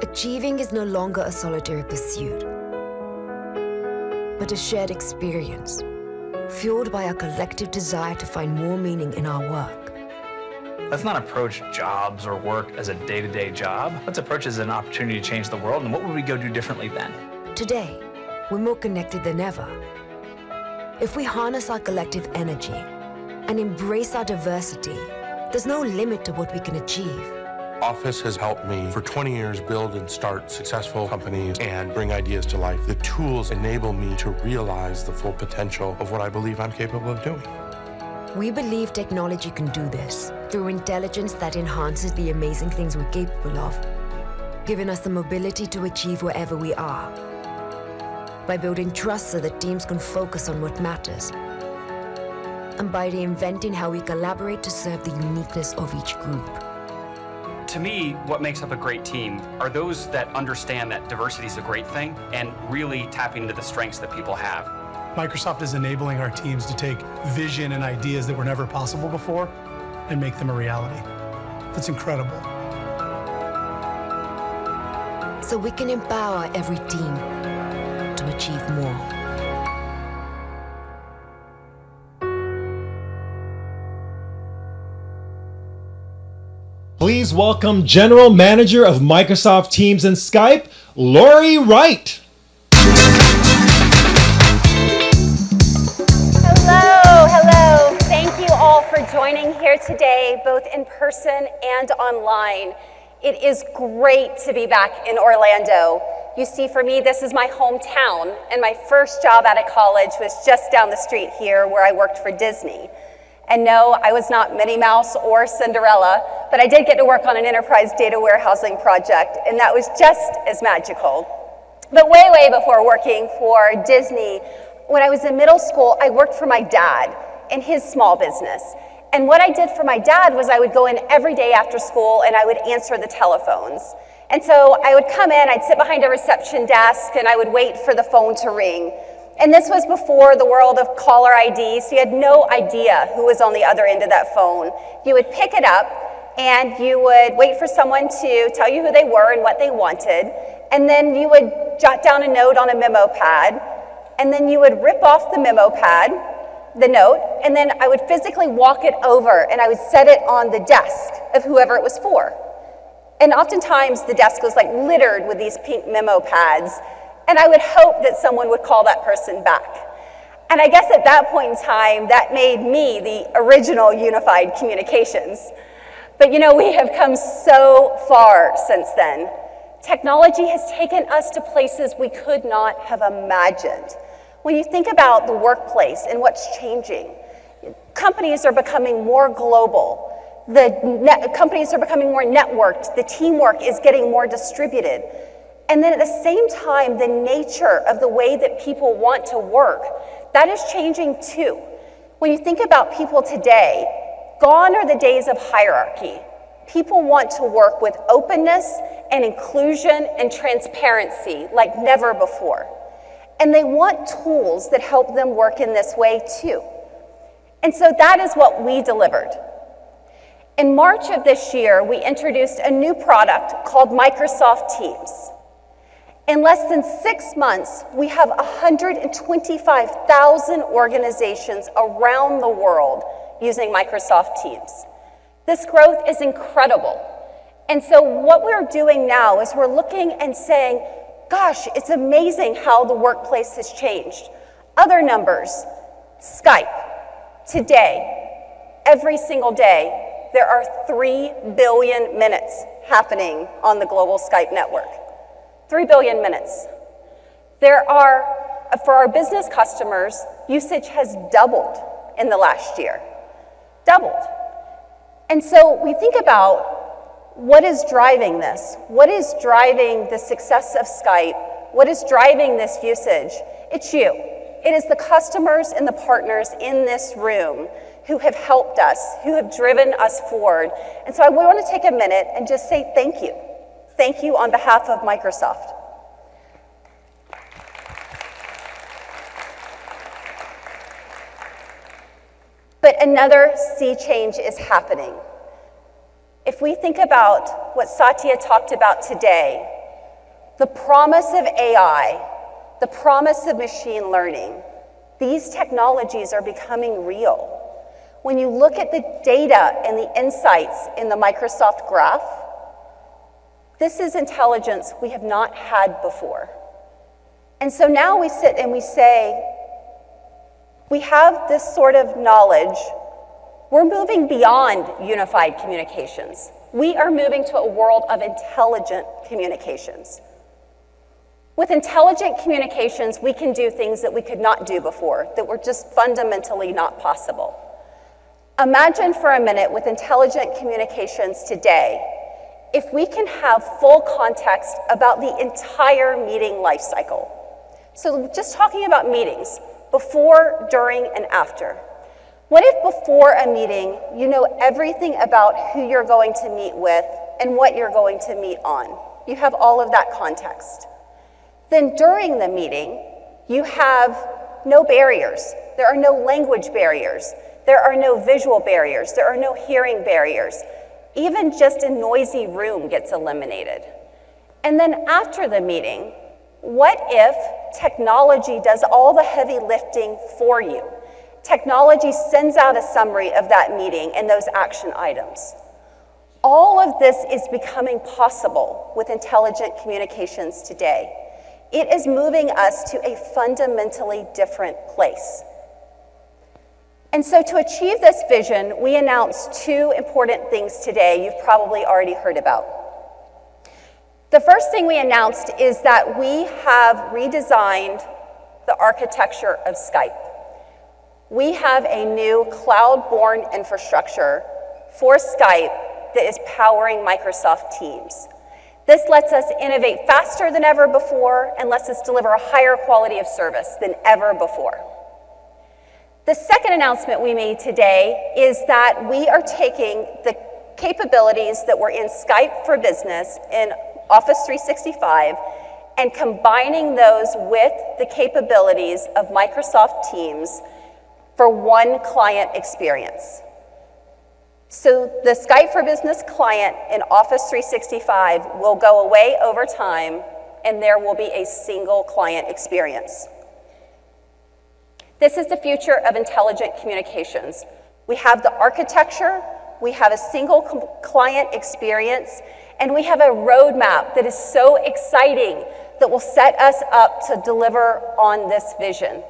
Achieving is no longer a solitary pursuit, but a shared experience, fueled by our collective desire to find more meaning in our work. Let's not approach jobs or work as a day-to-day job. Let's approach it as an opportunity to change the world, and what would we go do differently then? Today, we're more connected than ever. If we harness our collective energy and embrace our diversity, there's no limit to what we can achieve. Office has helped me for 20 years build and start successful companies and bring ideas to life. The tools enable me to realize the full potential of what I believe I'm capable of doing. We believe technology can do this through intelligence that enhances the amazing things we're capable of, giving us the mobility to achieve wherever we are. By building trust so that teams can focus on what matters, and by reinventing how we collaborate to serve the uniqueness of each group. To me, what makes up a great team are those that understand that diversity is a great thing and really tapping into the strengths that people have. Microsoft is enabling our teams to take vision and ideas that were never possible before and make them a reality. That's incredible. So we can empower every team to achieve more. Please welcome General Manager of Microsoft Teams and Skype, Lori Wright. Hello. Thank you all for joining here today, both in person and online. It is great to be back in Orlando. You see, for me, this is my hometown, and my first job out of college was just down the street here where I worked for Disney. And no, I was not Minnie Mouse or Cinderella, but I did get to work on an enterprise data warehousing project, and that was just as magical. But way before working for Disney, when I was in middle school, I worked for my dad in his small business. And what I did for my dad was I would go in every day after school and I would answer the telephones. And so I would come in, I'd sit behind a reception desk, and I would wait for the phone to ring. And this was before the world of caller ID, so you had no idea who was on the other end of that phone. You would pick it up, and you would wait for someone to tell you who they were and what they wanted, and then you would jot down a note on a memo pad, and then you would rip off the memo pad, the note, and then I would physically walk it over, and I would set it on the desk of whoever it was for. And oftentimes, the desk was like littered with these pink memo pads, and I would hope that someone would call that person back. And I guess at that point in time, that made me the original unified communications. But you know, we have come so far since then. Technology has taken us to places we could not have imagined. When you think about the workplace and what's changing, companies are becoming more global. Companies are becoming more networked. The teamwork is getting more distributed. And then at the same time, the nature of the way that people want to work, that is changing too. When you think about people today, gone are the days of hierarchy. People want to work with openness and inclusion and transparency like never before. And they want tools that help them work in this way too. And so that is what we delivered. In March of this year, we introduced a new product called Microsoft Teams. In less than 6 months, we have 125,000 organizations around the world using Microsoft Teams. This growth is incredible. And so what we're doing now is we're looking and saying, gosh, it's amazing how the workplace has changed. Other numbers, Skype. Today, every single day, there are 3 billion minutes happening on the global Skype network. 3 billion minutes. For our business customers, usage has doubled in the last year. Doubled. And so we think about what is driving this? What is driving the success of Skype? What is driving this usage? It's you. It is the customers and the partners in this room who have helped us, who have driven us forward. And so I want to take a minute and just say thank you. Thank you on behalf of Microsoft. But another sea change is happening. If we think about what Satya talked about today, The promise of AI, the promise of machine learning, these technologies are becoming real. When you look at the data and the insights in the Microsoft graph, this is intelligence we have not had before. And so now we sit and we say, we have this sort of knowledge. We're moving beyond unified communications. We are moving to a world of intelligent communications. With intelligent communications, we can do things that we could not do before, that were just fundamentally not possible. Imagine for a minute with intelligent communications today, if we can have full context about the entire meeting life cycle. So just talking about meetings, before, during, and after. What if before a meeting, you know everything about who you're going to meet with and what you're going to meet on? You have all of that context. Then during the meeting, you have no barriers. There are no language barriers. There are no visual barriers. There are no hearing barriers. Even just a noisy room gets eliminated. And then after the meeting, what if technology does all the heavy lifting for you? Technology sends out a summary of that meeting and those action items. All of this is becoming possible with intelligent communications today. It is moving us to a fundamentally different place. And so to achieve this vision, we announced two important things today you've probably already heard about. The first thing we announced is that we have redesigned the architecture of Skype. We have a new cloud-born infrastructure for Skype that is powering Microsoft Teams. This lets us innovate faster than ever before and lets us deliver a higher quality of service than ever before. The second announcement we made today is that we are taking the capabilities that were in Skype for Business in Office 365 and combining those with the capabilities of Microsoft Teams for one client experience. So the Skype for Business client in Office 365 will go away over time, and there will be a single client experience. This is the future of intelligent communications. We have the architecture, we have a single client experience, and we have a roadmap that is so exciting that will set us up to deliver on this vision.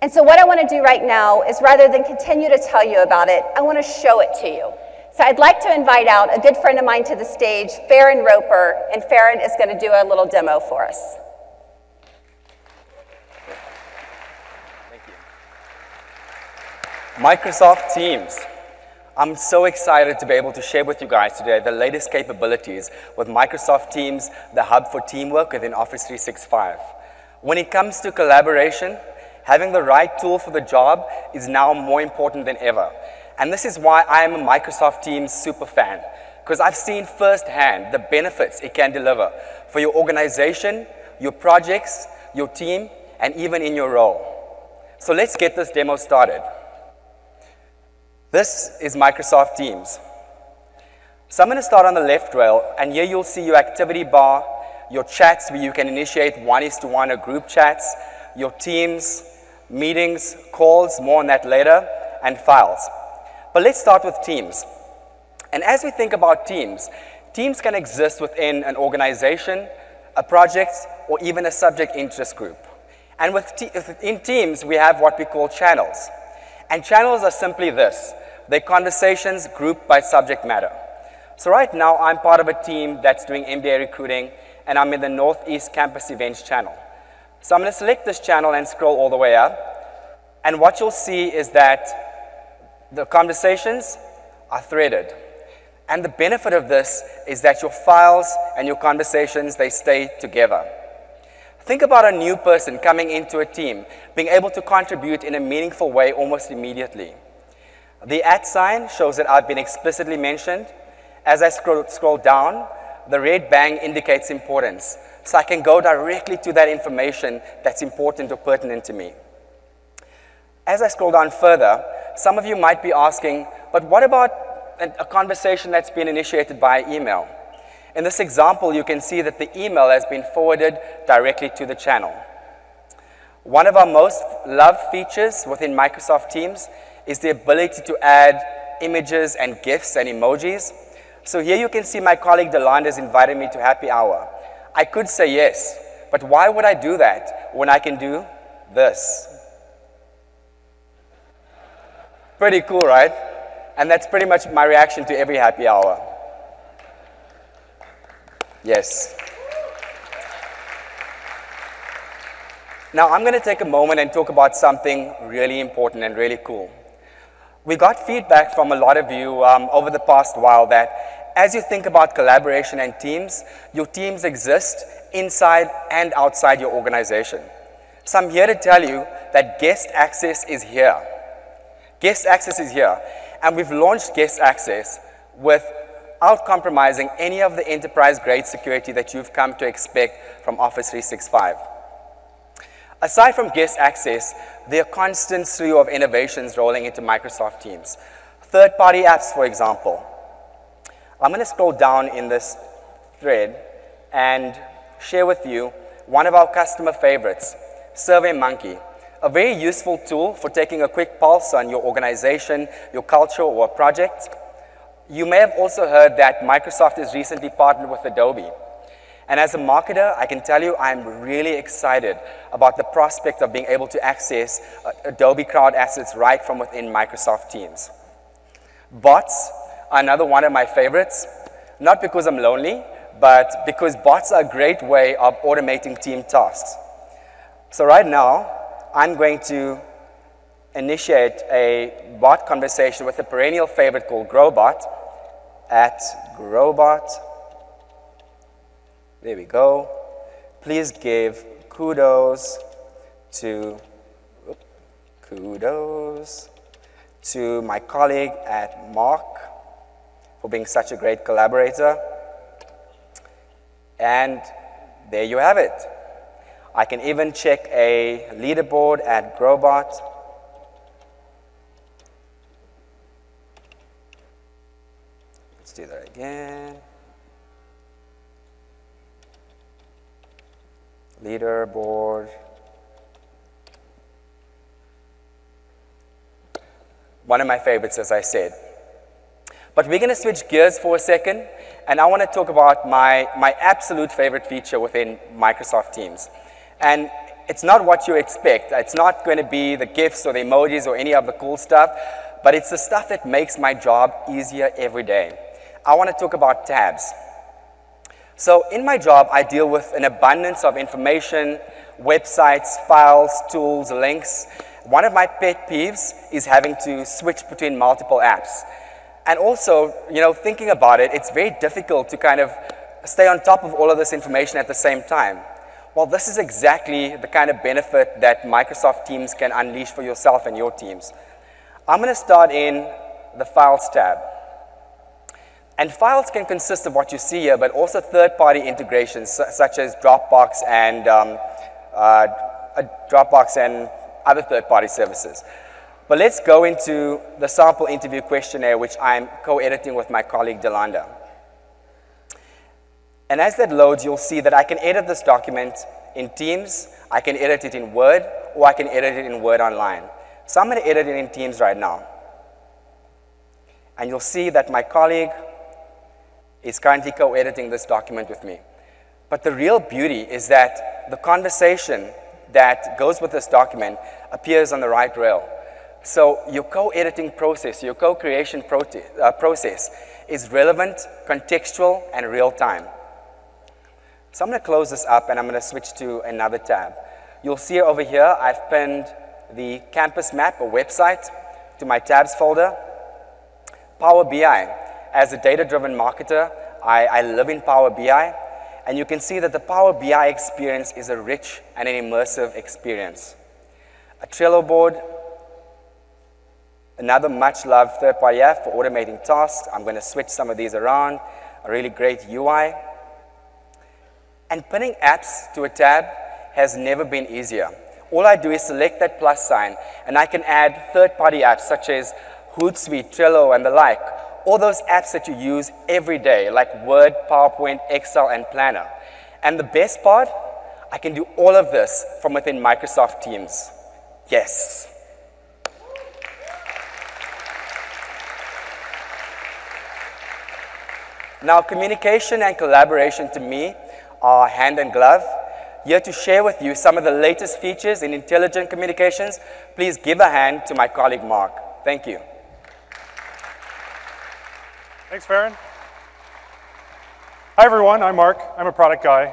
And so what I want to do right now is, rather than continue to tell you about it, I want to show it to you. So I'd like to invite out a good friend of mine to the stage, Farron Roper, and Farron is going to do a little demo for us. Thank you. Microsoft Teams. I'm so excited to be able to share with you guys today the latest capabilities with Microsoft Teams, the hub for teamwork within Office 365. When it comes to collaboration, having the right tool for the job is now more important than ever. And this is why I am a Microsoft Teams super fan, because I've seen firsthand the benefits it can deliver for your organization, your projects, your team, and even in your role. So let's get this demo started. This is Microsoft Teams. So I'm going to start on the left rail, and here you'll see your activity bar, your chats where you can initiate 1:1 or group chats, your teams, meetings, calls, more on that later, and files. But let's start with Teams. And as we think about Teams, Teams can exist within an organization, a project, or even a subject interest group. And within Teams, we have what we call channels. And channels are simply this. They're conversations grouped by subject matter. So right now, I'm part of a team that's doing MBA recruiting, and I'm in the Northeast Campus Events channel. So I'm going to select this channel and scroll all the way up. And what you'll see is that the conversations are threaded. And the benefit of this is that your files and your conversations, they stay together. Think about a new person coming into a team, being able to contribute in a meaningful way almost immediately. The @ sign shows that I've been explicitly mentioned. As I scroll down, the red bang indicates importance. So I can go directly to that information that's important or pertinent to me. As I scroll down further, some of you might be asking, but what about a conversation that's been initiated by email? In this example, you can see that the email has been forwarded directly to the channel. One of our most loved features within Microsoft Teams is the ability to add images and GIFs and emojis. So here you can see my colleague Delanda has invited me to happy hour. I could say yes, but why would I do that when I can do this? Pretty cool, right? And that's pretty much my reaction to every happy hour. Yes. Now I'm going to take a moment and talk about something really important and really cool. We got feedback from a lot of you over the past while that as you think about collaboration and teams, your teams exist inside and outside your organization. So I'm here to tell you that guest access is here. Guest access is here. And we've launched guest access without compromising any of the enterprise-grade security that you've come to expect from Office 365. Aside from guest access, there are constant slew of innovations rolling into Microsoft Teams. Third-party apps, for example. I'm going to scroll down in this thread and share with you one of our customer favorites, SurveyMonkey, a very useful tool for taking a quick pulse on your organization, your culture, or a project. You may have also heard that Microsoft has recently partnered with Adobe. And as a marketer, I can tell you I'm really excited about the prospect of being able to access Adobe Cloud assets right from within Microsoft Teams. Bots are another one of my favorites, not because I'm lonely, but because bots are a great way of automating team tasks. So right now, I'm going to initiate a bot conversation with a perennial favorite called Growbot at Growbot. There we go. Please give kudos to my colleague at Mark for being such a great collaborator. And there you have it. I can even check a leaderboard at Growbot. Let's do that again. Leaderboard. One of my favorites, as I said. But we're going to switch gears for a second, and I want to talk about my absolute favorite feature within Microsoft Teams. And it's not what you expect. It's not going to be the GIFs or the emojis or any of the cool stuff, but it's the stuff that makes my job easier every day. I want to talk about tabs. So in my job, I deal with an abundance of information, websites, files, tools, links. One of my pet peeves is having to switch between multiple apps. And also, thinking about it, it's very difficult to kind of stay on top of all of this information at the same time. Well, this is exactly the kind of benefit that Microsoft Teams can unleash for yourself and your teams. I'm going to start in the Files tab. And files can consist of what you see here, but also third-party integrations such as Dropbox and other third-party services. But let's go into the sample interview questionnaire, which I'm co-editing with my colleague Delanda. And as that loads, you'll see that I can edit this document in Teams, I can edit it in Word, or I can edit it in Word Online. So I'm going to edit it in Teams right now. And you'll see that my colleague is currently co-editing this document with me. But the real beauty is that the conversation that goes with this document appears on the right rail. So your co-editing process, your co-creation process is relevant, contextual, and real-time. So I'm going to close this up and I'm going to switch to another tab. You'll see over here I've pinned the campus map or website to my tabs folder. Power BI. As a data-driven marketer, I live in Power BI, and you can see that the Power BI experience is a rich and an immersive experience. A Trello board, another much-loved third-party app for automating tasks. I'm going to switch some of these around. A really great UI. And pinning apps to a tab has never been easier. All I do is select that plus sign, and I can add third-party apps such as Hootsuite, Trello, and the like, all those apps that you use every day, like Word, PowerPoint, Excel, and Planner. And the best part, I can do all of this from within Microsoft Teams. Yes. Now, communication and collaboration to me are hand in glove. Here to share with you some of the latest features in intelligent communications, please give a hand to my colleague Mark. Thank you. Thanks, Farron. Hi, everyone. I'm Mark. I'm a product guy.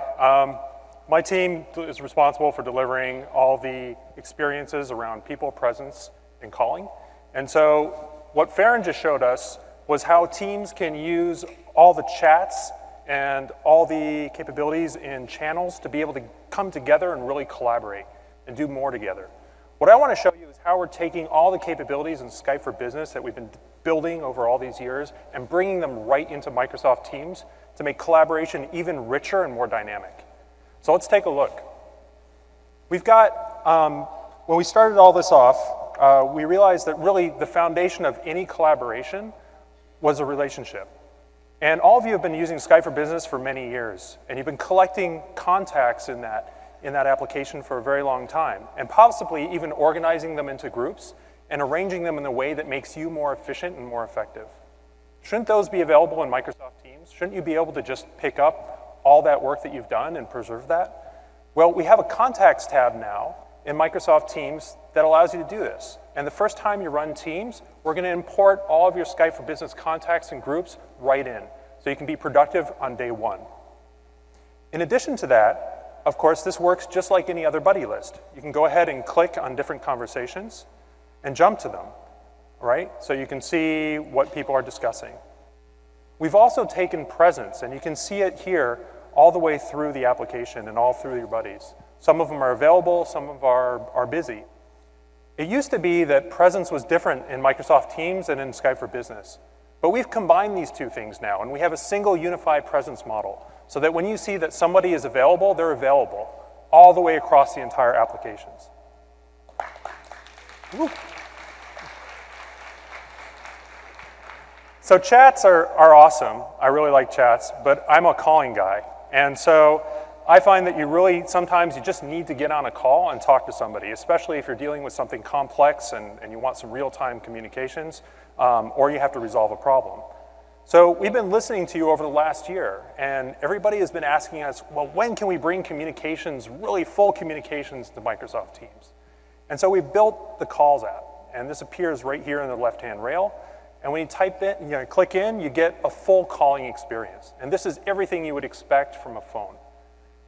My team is responsible for delivering all the experiences around people, presence, and calling. And so what Farron just showed us was how teams can use all the chats and all the capabilities in channels to be able to come together and really collaborate and do more together. What I want to show you is how we're taking all the capabilities in Skype for Business that we've been building over all these years and bringing them right into Microsoft Teams to make collaboration even richer and more dynamic. So let's take a look. We've got, when we started all this off, we realized that really the foundation of any collaboration was a relationship. And all of you have been using Skype for Business for many years, and you've been collecting contacts in that application for a very long time, and possibly even organizing them into groups and arranging them in a way that makes you more efficient and more effective. Shouldn't those be available in Microsoft Teams? Shouldn't you be able to just pick up all that work that you've done and preserve that? Well, we have a Contacts tab now in Microsoft Teams that allows you to do this. And the first time you run Teams, we're going to import all of your Skype for Business contacts and groups right in, so you can be productive on day one. In addition to that, of course, this works just like any other buddy list. You can go ahead and click on different conversations and jump to them, right? So you can see what people are discussing. We've also taken presence, and you can see it here all the way through the application and all through your buddies. Some of them are available, some of them are busy. It used to be that presence was different in Microsoft Teams and in Skype for Business. But we've combined these two things now, and we have a single unified presence model, so that when you see that somebody is available, they're available all the way across the entire applications. Woo. So chats are awesome. I really like chats, but I'm a calling guy. And so I find that you really, sometimes you just need to get on a call and talk to somebody, especially if you're dealing with something complex and you want some real-time communications, or you have to resolve a problem. So we've been listening to you over the last year, and everybody has been asking us, well, when can we bring communications, really full communications, to Microsoft Teams? And so we've built the Calls app, and this appears right here in the left-hand rail. And when you type it, click in, you get a full calling experience. And this is everything you would expect from a phone.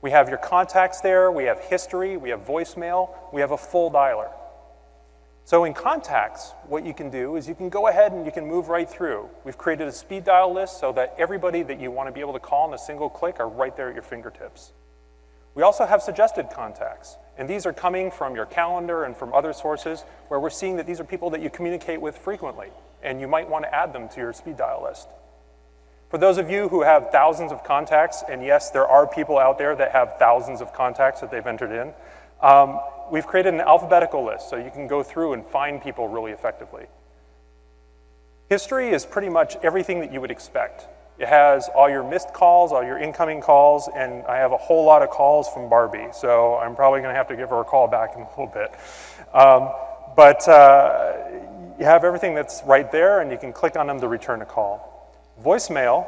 We have your contacts there, we have history, we have voicemail, we have a full dialer. So in contacts, what you can do is you can go ahead and you can move right through. We've created a speed dial list so that everybody that you want to be able to call in a single click are right there at your fingertips. We also have suggested contacts, and these are coming from your calendar and from other sources where we're seeing that these are people that you communicate with frequently, and you might want to add them to your speed dial list. For those of you who have thousands of contacts, and yes, there are people out there that have thousands of contacts that they've entered in, we've created an alphabetical list so you can go through and find people really effectively. History is pretty much everything that you would expect. It has all your missed calls, all your incoming calls, and I have a whole lot of calls from Barbie, so I'm probably going to have to give her a call back in a little bit. You have everything that's right there, and you can click on them to return a call. Voicemail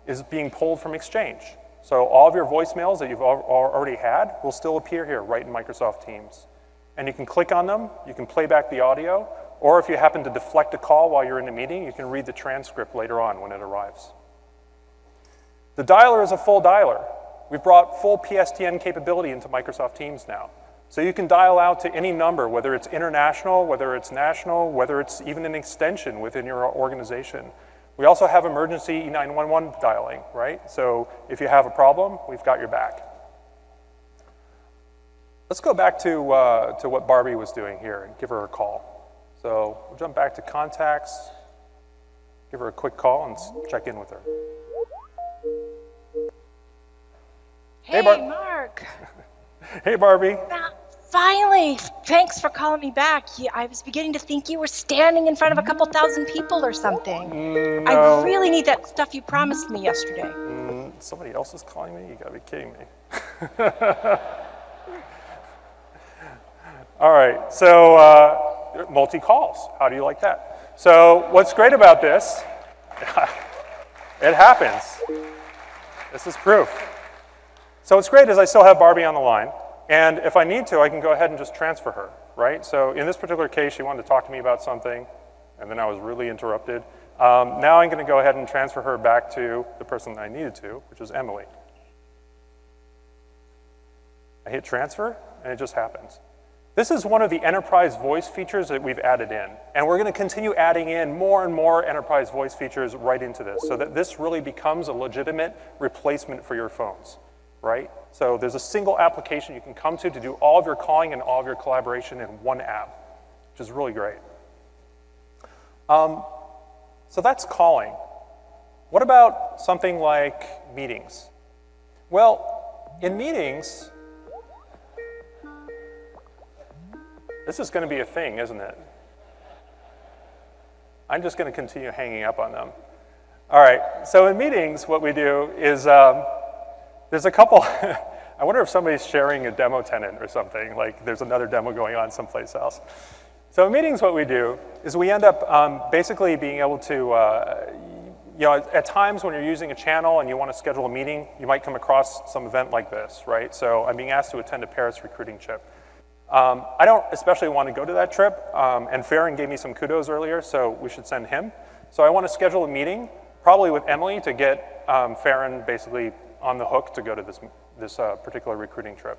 is being pulled from Exchange. So all of your voicemails that you've already had will still appear here right in Microsoft Teams. And you can click on them, you can play back the audio, or if you happen to deflect a call while you're in a meeting, you can read the transcript later on when it arrives. The dialer is a full dialer. We've brought full PSTN capability into Microsoft Teams now. So you can dial out to any number, whether it's international, whether it's national, whether it's even an extension within your organization. We also have emergency E911 dialing, right? So if you have a problem, we've got your back. Let's go back to what Barbie was doing here and give her a call. So we'll jump back to contacts, give her a quick call and check in with her. Hey, Mark. Hey, Barbie. Finally, thanks for calling me back. I was beginning to think you were standing in front of a couple thousand people or something. No. I really need that stuff you promised me yesterday. Somebody else is calling me? You gotta be kidding me. All right, so multi-calls. How do you like that? So what's great about this, it happens. This is proof. So what's great is I still have Barbie on the line. And if I need to, I can go ahead and just transfer her, right? So in this particular case, she wanted to talk to me about something, and then I was really interrupted. Now I'm going to go ahead and transfer her back to the person that I needed to, which is Emily. I hit transfer, and it just happens. This is one of the enterprise voice features that we've added in. And we're going to continue adding in more and more enterprise voice features right into this, so that this really becomes a legitimate replacement for your phones. Right? So there's a single application you can come to do all of your calling and all of your collaboration in one app, which is really great. So that's calling. What about something like meetings? Well, in meetings, this is going to be a thing, isn't it? I'm just going to continue hanging up on them. All right, so in meetings, what we do is, there's a couple, I wonder if somebody's sharing a demo tenant or something, like there's another demo going on someplace else. So in meetings, what we do is we end up basically being able to, you know, at times when you're using a channel and you want to schedule a meeting, you might come across some event like this, right? So I'm being asked to attend a Paris recruiting trip. I don't especially want to go to that trip, and Farron gave me some kudos earlier, so we should send him. So I want to schedule a meeting, probably with Emily, to get Farron basically on the hook to go to this particular recruiting trip.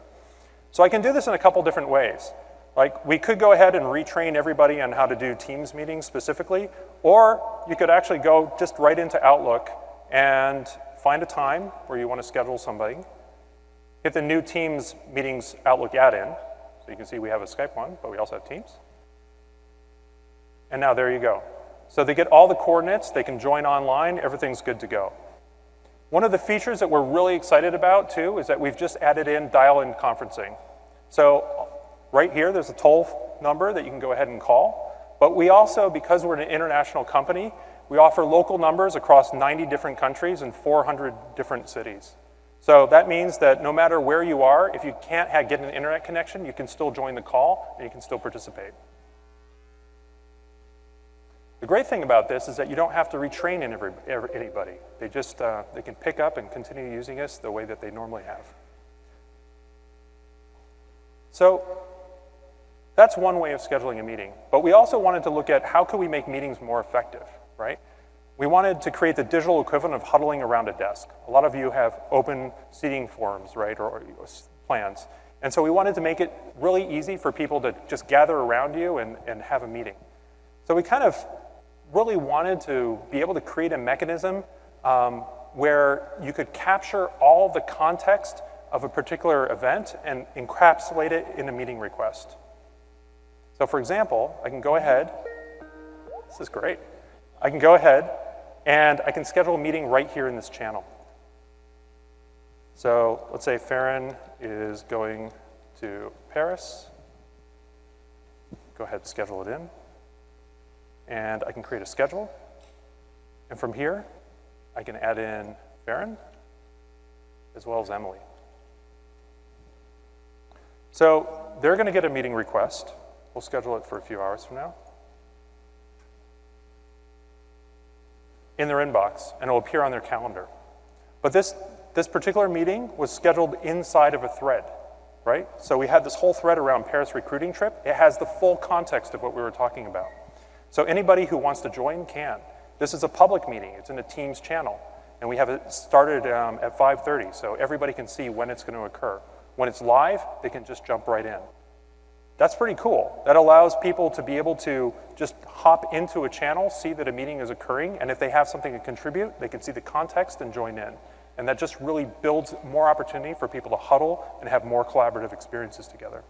So I can do this in a couple different ways. Like, we could go ahead and retrain everybody on how to do Teams meetings specifically, or you could actually go just right into Outlook and find a time where you want to schedule somebody, hit the new Teams meetings Outlook add-in. So you can see we have a Skype one, but we also have Teams. And now there you go. So they get all the coordinates, they can join online, everything's good to go. One of the features that we're really excited about, too, is that we've just added in dial-in conferencing. So right here, there's a toll number that you can go ahead and call. But we also, because we're an international company, we offer local numbers across 90 different countries and 400 different cities. So that means that no matter where you are, if you can't get an internet connection, you can still join the call and you can still participate. The great thing about this is that you don't have to retrain anybody. They just they can pick up and continue using us the way that they normally have. So that's one way of scheduling a meeting. But we also wanted to look at how could we make meetings more effective, right? We wanted to create the digital equivalent of huddling around a desk. A lot of you have open seating forms, right, or plans. And so we wanted to make it really easy for people to just gather around you and have a meeting. So we kind of really wanted to be able to create a mechanism where you could capture all the context of a particular event and encapsulate it in a meeting request. So for example, I can go ahead, this is great. I can go ahead and I can schedule a meeting right here in this channel. So let's say Farron is going to Paris. Go ahead and schedule it in. And I can create a schedule. And from here, I can add in Farron as well as Emily. So they're going to get a meeting request. We'll schedule it for a few hours from now. In their inbox, and it will appear on their calendar. But this particular meeting was scheduled inside of a thread, right? So we had this whole thread around Paris recruiting trip. It has the full context of what we were talking about. So anybody who wants to join can. This is a public meeting. It's in a Teams channel. And we have it started at 5:30, so everybody can see when it's going to occur. When it's live, they can just jump right in. That's pretty cool. That allows people to be able to just hop into a channel, see that a meeting is occurring, and if they have something to contribute, they can see the context and join in. And that just really builds more opportunity for people to huddle and have more collaborative experiences together.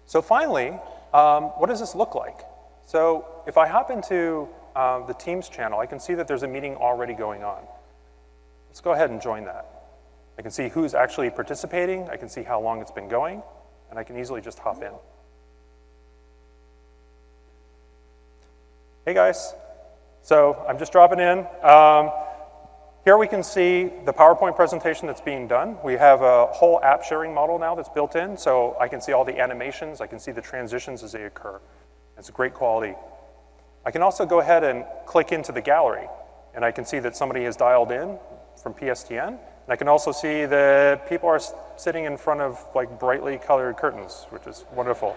So finally, what does this look like? So if I hop into the Teams channel, I can see that there's a meeting already going on. Let's go ahead and join that. I can see who's actually participating, I can see how long it's been going, and I can easily just hop in. Hey guys, so I'm just dropping in. Here we can see the PowerPoint presentation that's being done. We have a whole app sharing model now that's built in, so I can see all the animations, I can see the transitions as they occur. It's great quality. I can also go ahead and click into the gallery, and I can see that somebody has dialed in from PSTN, and I can also see that people are sitting in front of like brightly colored curtains, which is wonderful.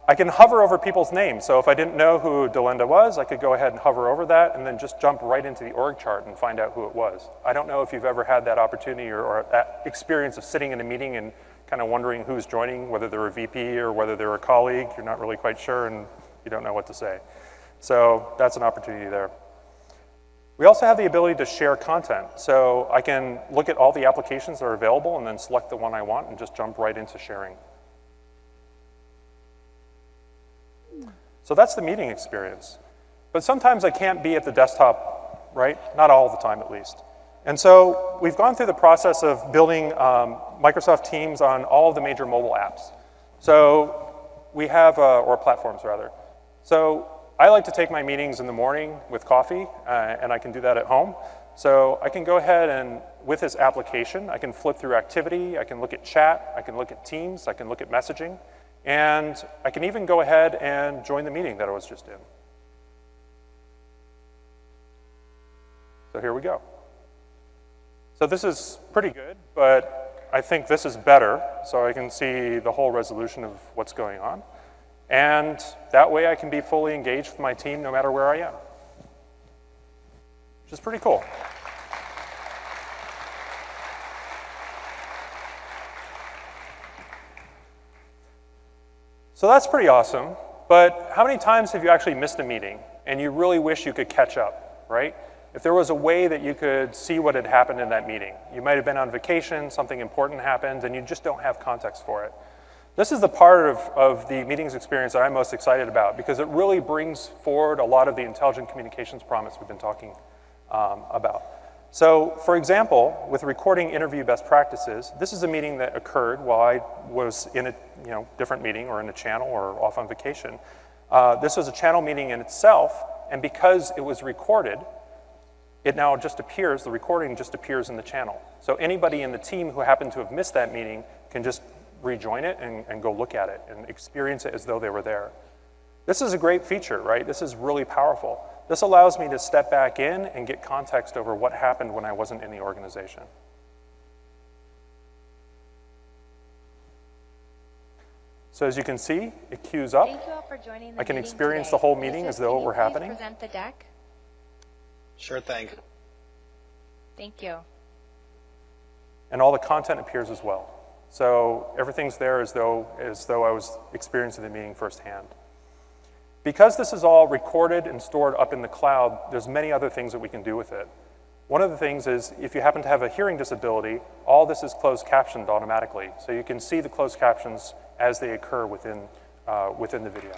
I can hover over people's names. So if I didn't know who Delenda was, I could go ahead and hover over that and then just jump right into the org chart and find out who it was. I don't know if you've ever had that opportunity or that experience of sitting in a meeting and kind of wondering who's joining, whether they're a VP or whether they're a colleague. You're not really quite sure and you don't know what to say. So that's an opportunity there. We also have the ability to share content. So I can look at all the applications that are available and then select the one I want and just jump right into sharing. So that's the meeting experience. But sometimes I can't be at the desktop, right? Not all the time, at least. And so we've gone through the process of building Microsoft Teams on all of the major mobile apps. So we have, or platforms rather. So I like to take my meetings in the morning with coffee, and I can do that at home. So I can go ahead and, with this application, I can flip through activity, I can look at chat, I can look at Teams, I can look at messaging. And I can even go ahead and join the meeting that I was just in. So here we go. So this is pretty good, but I think this is better, so I can see the whole resolution of what's going on. And that way I can be fully engaged with my team no matter where I am, which is pretty cool. So that's pretty awesome, but how many times have you actually missed a meeting and you really wish you could catch up, right? If there was a way that you could see what had happened in that meeting, you might have been on vacation, something important happened, and you just don't have context for it. This is the part of the meetings experience that I'm most excited about because it really brings forward a lot of the intelligent communications promise we've been talking about. So, for example, with recording interview best practices, this is a meeting that occurred while I was in a different meeting or in a channel or off on vacation. This was a channel meeting in itself, and because it was recorded, it now just appears, the recording just appears in the channel. So anybody in the team who happened to have missed that meeting can just rejoin it and go look at it and experience it as though they were there. This is a great feature, right? This is really powerful. This allows me to step back in and get context over what happened when I wasn't in the organization. So as you can see, it queues up. Thank you all for joining the I can meeting experience today. the whole meeting Yusuf, as though it were can you please happening. Present the deck. Sure thing. Thank you. And all the content appears as well. So everything's there as though I was experiencing the meeting firsthand. Because this is all recorded and stored up in the cloud, there's many other things that we can do with it. One of the things is if you happen to have a hearing disability, all this is closed captioned automatically. So you can see the closed captions as they occur within the video.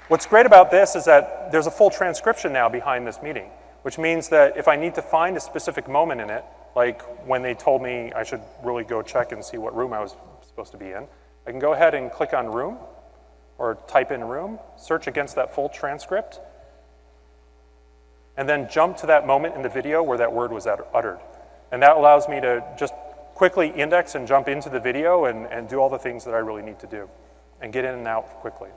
What's great about this is that there's a full transcription now behind this meeting, which means that if I need to find a specific moment in it, like when they told me I should really go check and see what room I was supposed to be in, I can go ahead and click on room or type in room, search against that full transcript, and then jump to that moment in the video where that word was uttered. And that allows me to just quickly index and jump into the video and do all the things that I really need to do and get in and out quickly.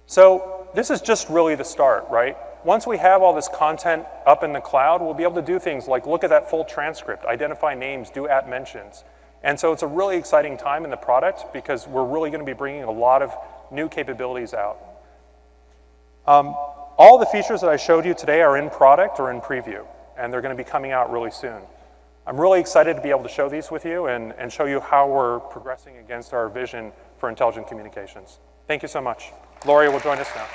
So this is just really the start, right? Once we have all this content up in the cloud, we'll be able to do things like look at that full transcript, identify names, do at mentions. And so it's a really exciting time in the product because we're really going to be bringing a lot of new capabilities out. All the features that I showed you today are in product or in preview, and they're going to be coming out really soon. I'm really excited to be able to show these with you and show you how we're progressing against our vision for intelligent communications. Thank you so much. Lori will join us now.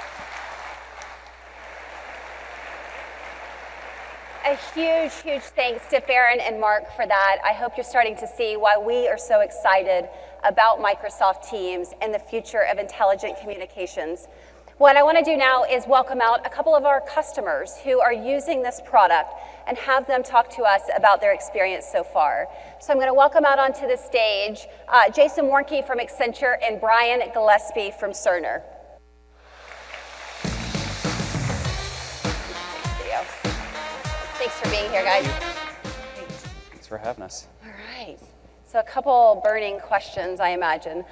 A huge, huge thanks to Farron and Mark for that. I hope you're starting to see why we are so excited about Microsoft Teams and the future of intelligent communications. What I want to do now is welcome out a couple of our customers who are using this product and have them talk to us about their experience so far. So I'm going to welcome out onto the stage Jason Warnke from Accenture and Brian Gillespie from Cerner. Thanks for being here, guys. Thanks for having us. All right. So a couple burning questions, I imagine.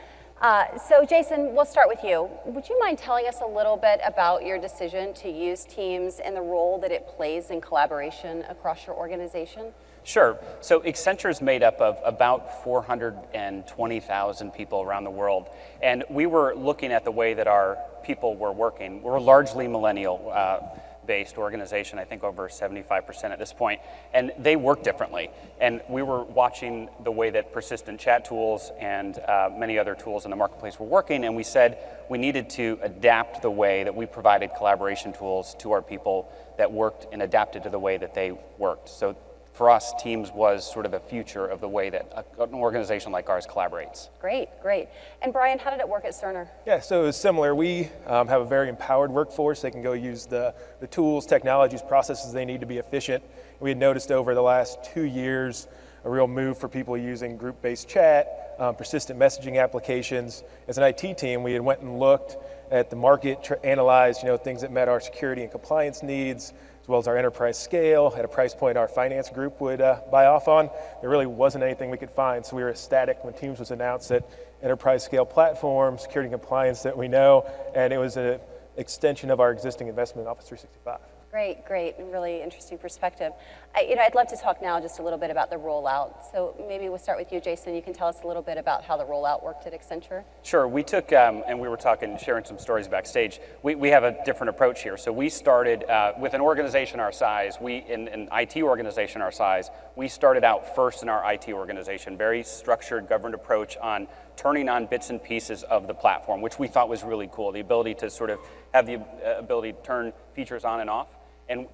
So Jason, we'll start with you. Would you mind telling us a little bit about your decision to use Teams and the role that it plays in collaboration across your organization? Sure. So Accenture is made up of about 420,000 people around the world. And we were looking at the way that our people were working. We're a largely millennial-based organization, I think over 75% at this point, and they work differently. And we were watching the way that persistent chat tools and many other tools in the marketplace were working, and we said we needed to adapt the way that we provided collaboration tools to our people that worked and adapted to the way that they worked. So for us, Teams was sort of the future of the way that an organization like ours collaborates. Great, great. And Brian, how did it work at Cerner? Yeah, so it was similar. We have a very empowered workforce. They can go use the tools, technologies, processes they need to be efficient. We had noticed over the last 2 years a real move for people using group-based chat, persistent messaging applications. As an IT team, we had went and looked at the market, analyzed things that met our security and compliance needs, as well as our enterprise scale at a price point our finance group would buy off on. There really wasn't anything we could find, so we were ecstatic when Teams was announced that enterprise scale platform, security and compliance that we know, and it was an extension of our existing investment in Office 365. Great, great, and really interesting perspective. I'd love to talk now just a little bit about the rollout. So maybe we'll start with you, Jason. You can tell us a little bit about how the rollout worked at Accenture. Sure, we took, and we were sharing some stories backstage. We have a different approach here. So we started with an organization our size, an IT organization our size, we started out first in our IT organization, very structured, governed approach on turning on bits and pieces of the platform, which we thought was really cool, the ability to sort of have the ability to turn features on and off.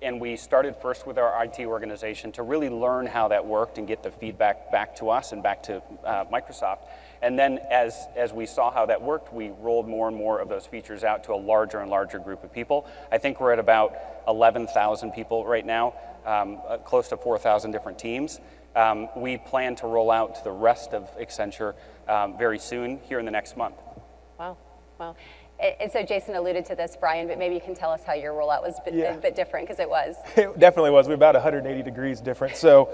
And we started first with our IT organization to really learn how that worked and get the feedback back to us and back to Microsoft. And then as we saw how that worked, we rolled more and more of those features out to a larger and larger group of people. I think we're at about 11,000 people right now, close to 4,000 different teams. We plan to roll out to the rest of Accenture very soon, here in the next month. Wow, wow. And so Jason alluded to this, Brian, but maybe you can tell us how your rollout was a bit different, because it was. It definitely was. We're about 180 degrees different. So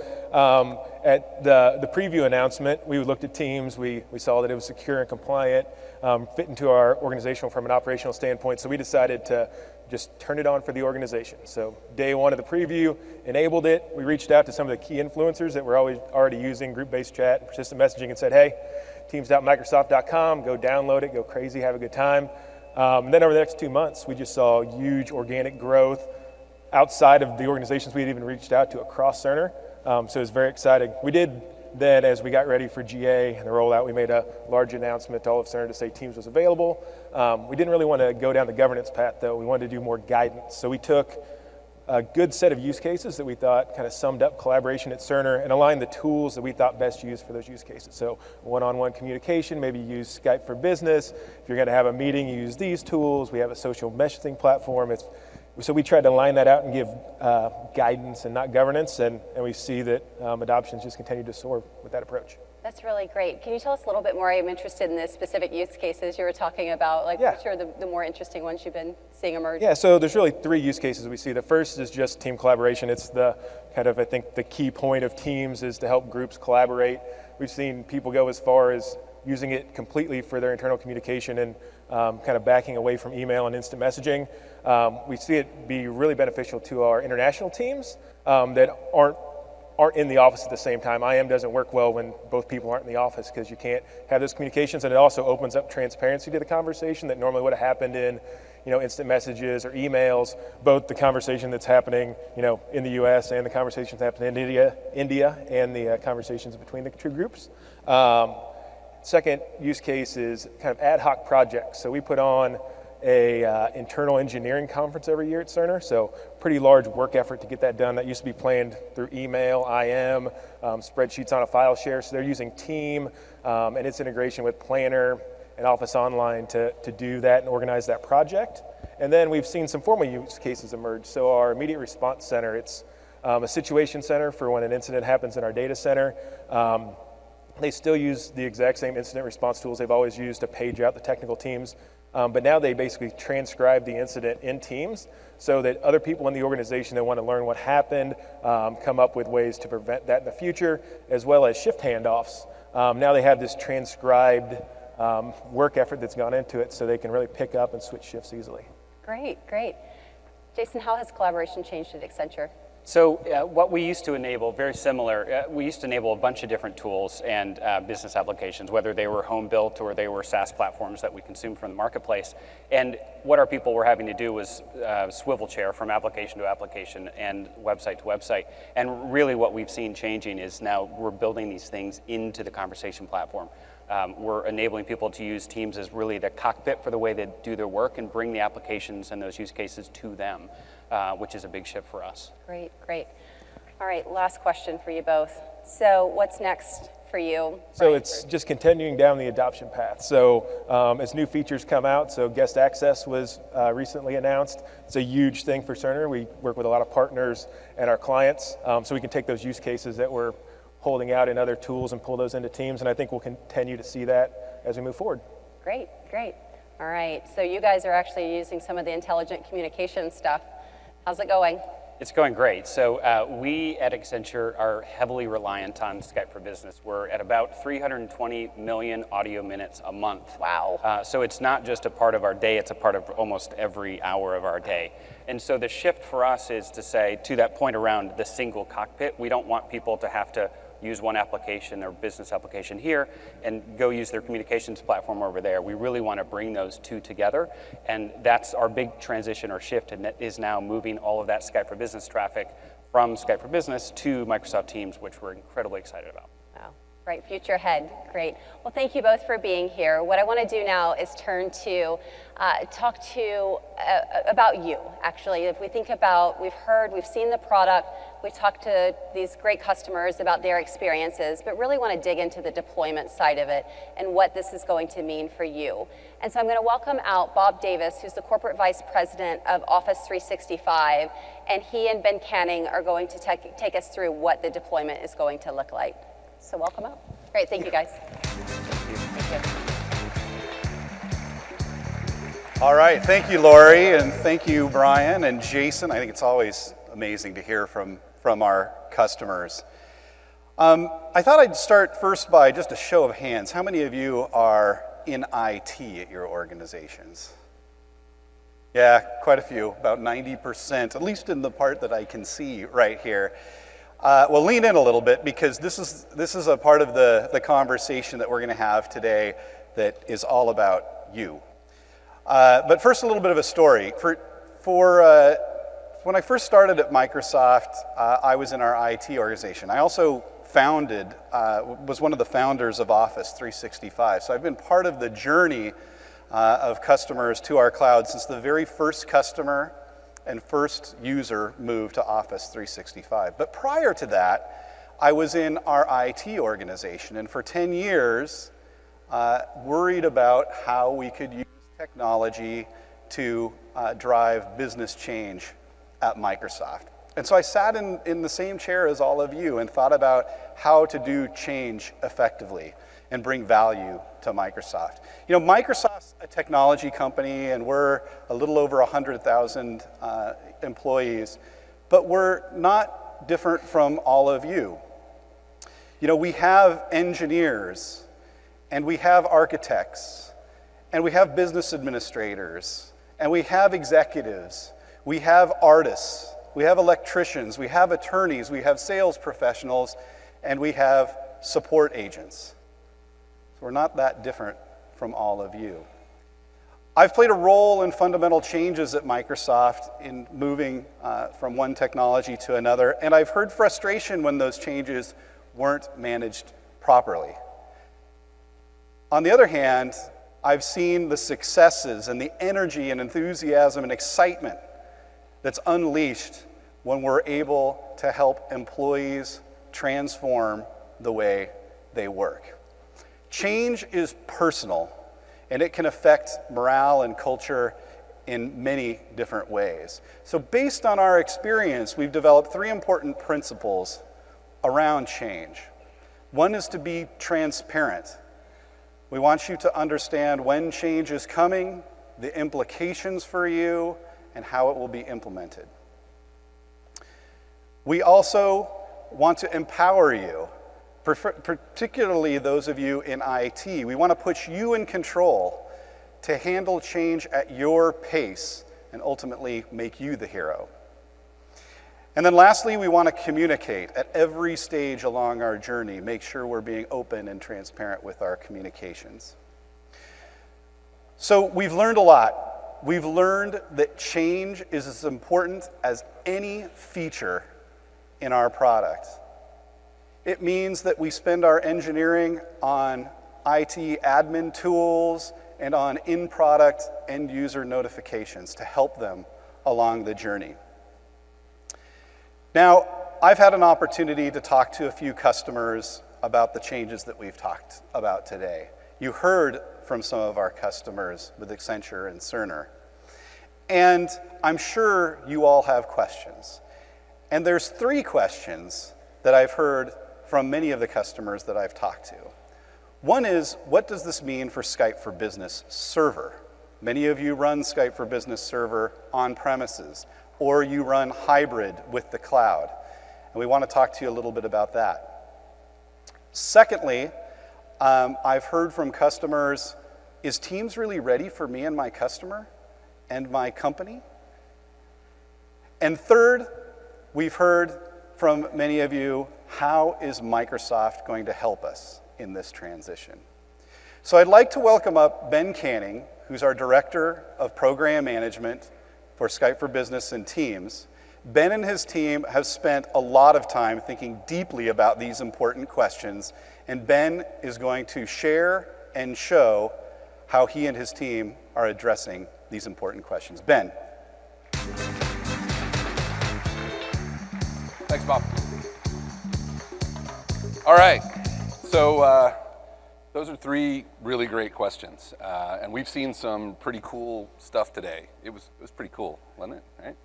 at the preview announcement, we looked at Teams. We saw that it was secure and compliant, fit into our organization from an operational standpoint. So we decided to just turn it on for the organization. So day one of the preview, enabled it. We reached out to some of the key influencers that were already using group-based chat and persistent messaging and said, hey, teams.microsoft.com, go download it, go crazy, have a good time. And then over the next 2 months, we just saw huge organic growth outside of the organizations we had even reached out to across Cerner. So it was very exciting. We did then, as we got ready for GA and the rollout, we made a large announcement to all of Cerner to say Teams was available. We didn't really want to go down the governance path, though. We wanted to do more guidance. So we took a good set of use cases that we thought kind of summed up collaboration at Cerner and aligned the tools that we thought best used for those use cases. So one-on-one communication, maybe use Skype for Business. If you're going to have a meeting, you use these tools. We have a social messaging platform. So we tried to line that out and give guidance and not governance, and we see that adoptions just continue to soar with that approach. That's really great. Can you tell us a little bit more? I'm interested in the specific use cases you were talking about, which are the more interesting ones you've been seeing emerge? Yeah, so there's really 3 use cases we see. The first is just team collaboration. It's the kind of, I think, the key point of Teams is to help groups collaborate. We've seen people go as far as using it completely for their internal communication and kind of backing away from email and instant messaging. We see it be really beneficial to our international teams that aren't in the office at the same time. IM doesn't work well when both people aren't in the office because you can't have those communications, and it also opens up transparency to the conversation that normally would have happened in instant messages or emails, both the conversation that's happening in the US and the conversations happening in India and the conversations between the two groups. Second use case is kind of ad hoc projects. So we put on a internal engineering conference every year at Cerner, so pretty large work effort to get that done. That used to be planned through email, IM, spreadsheets on a file share. So they're using Team and its integration with Planner and Office Online to do that and organize that project. And then we've seen some formal use cases emerge. So our immediate response center, it's a situation center for when an incident happens in our data center. They still use the exact same incident response tools they've always used to page out the technical teams. But now they basically transcribe the incident in Teams so that other people in the organization that want to learn what happened come up with ways to prevent that in the future, as well as shift handoffs. Now they have this transcribed work effort that's gone into it so they can really pick up and switch shifts easily. Great, great. Jason, how has collaboration changed at Accenture? So what we used to enable, very similar, we used to enable a bunch of different tools and business applications, whether they were home built or they were SaaS platforms that we consumed from the marketplace. And what our people were having to do was swivel chair from application to application and website to website. And really what we've seen changing is now we're building these things into the conversation platform. We're enabling people to use Teams as really the cockpit for the way they do their work and bring the applications and those use cases to them, which is a big shift for us. Great, great. All right, last question for you both. So what's next for you? So it's just continuing down the adoption path. So as new features come out, so guest access was recently announced. It's a huge thing for Cerner. We work with a lot of partners and our clients, so we can take those use cases that we're holding out in other tools and pull those into Teams, and I think we'll continue to see that as we move forward. Great, great. All right, so you guys are actually using some of the intelligent communication stuff. How's it going? It's going great. So we at Accenture are heavily reliant on Skype for Business. We're at about 320 million audio minutes a month. Wow. So it's not just a part of our day, it's a part of almost every hour of our day. And so the shift for us is to say, to that point around the single cockpit, we don't want people to have to use one application or business application here and go use their communications platform over there. We really want to bring those two together, and that's our big transition or shift, and that is now moving all of that Skype for Business traffic from Skype for Business to Microsoft Teams, which we're incredibly excited about. Wow, right, future ahead, great. Well, thank you both for being here. What I want to do now is turn to talk to about you, actually. If we think about, we've seen the product, we talked to these great customers about their experiences, but really want to dig into the deployment side of it and what this is going to mean for you. And so I'm going to welcome out Bob Davis, who's the Corporate Vice President of Office 365, and he and Ben Canning are going to take us through what the deployment is going to look like. So welcome out. Great, thank you guys. Thank you. All right, thank you, Lori, and thank you, Brian and Jason. I think it's always amazing to hear from our customers. I thought I'd start first by just a show of hands. How many of you are in IT at your organizations? Yeah, quite a few, about 90%, at least in the part that I can see right here. Well, lean in a little bit, because this is a part of the conversation that we're going to have today that is all about you. But first, a little bit of a story. When I first started at Microsoft, I was in our IT organization. I also was one of the founders of Office 365. So I've been part of the journey of customers to our cloud since the very first customer and first user moved to Office 365. But prior to that, I was in our IT organization, and for 10 years, worried about how we could use technology to drive business change at Microsoft. And so I sat in the same chair as all of you and thought about how to do change effectively and bring value to Microsoft. You know, Microsoft's a technology company, and we're a little over 100,000 employees, but we're not different from all of you. You know, we have engineers, and we have architects, and we have business administrators, and we have executives, we have artists, we have electricians, we have attorneys, we have sales professionals, and we have support agents. So we're not that different from all of you. I've played a role in fundamental changes at Microsoft in moving from one technology to another, and I've heard frustration when those changes weren't managed properly. On the other hand, I've seen the successes and the energy and enthusiasm and excitement that's unleashed when we're able to help employees transform the way they work. Change is personal, and it can affect morale and culture in many different ways. So based on our experience, we've developed 3 important principles around change. One is to be transparent. We want you to understand when change is coming, the implications for you, and how it will be implemented. We also want to empower you, particularly those of you in IT. We want to put you in control to handle change at your pace and ultimately make you the hero. And then lastly, we want to communicate at every stage along our journey, make sure we're being open and transparent with our communications. So we've learned a lot. We've learned that change is as important as any feature in our product. It means that we spend our engineering on IT admin tools and on in-product end-user notifications to help them along the journey. Now, I've had an opportunity to talk to a few customers about the changes that we've talked about today. You heard from some of our customers with Accenture and Cerner. And I'm sure you all have questions. And there's 3 questions that I've heard from many of the customers that I've talked to. One is, what does this mean for Skype for Business Server? Many of you run Skype for Business Server on premises, or you run hybrid with the cloud. And we want to talk to you a little bit about that. Secondly, I've heard from customers, is Teams really ready for me and my customer and my company? And third, we've heard from many of you, how is Microsoft going to help us in this transition? So I'd like to welcome up Ben Canning, who's our Director of Program Management for Skype for Business and Teams. Ben and his team have spent a lot of time thinking deeply about these important questions, and Ben is going to share and show how he and his team are addressing these important questions. Ben. Thanks, Bob. All right, so those are 3 really great questions, and we've seen some pretty cool stuff today. It was pretty cool, wasn't it? Right?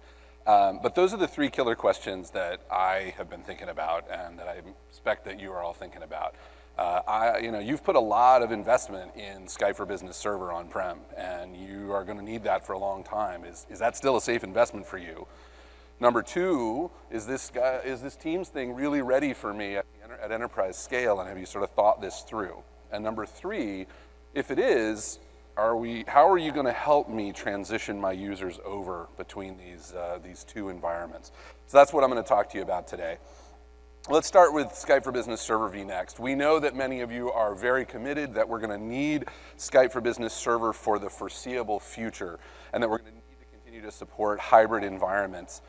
But those are the 3 killer questions that I have been thinking about, and that I expect that you are all thinking about. You've put a lot of investment in Skype for Business Server on-prem, and you are going to need that for a long time. Is that still a safe investment for you? Number 2, is this Teams thing really ready for me at enterprise scale, and have you sort of thought this through? And number 3, if it is, how are you going to help me transition my users over between these 2 environments? So that's what I'm going to talk to you about today. Let's start with Skype for Business Server vNext. We know that many of you are very committed that we're going to need Skype for Business Server for the foreseeable future, and that we're going to need to continue to support hybrid environments.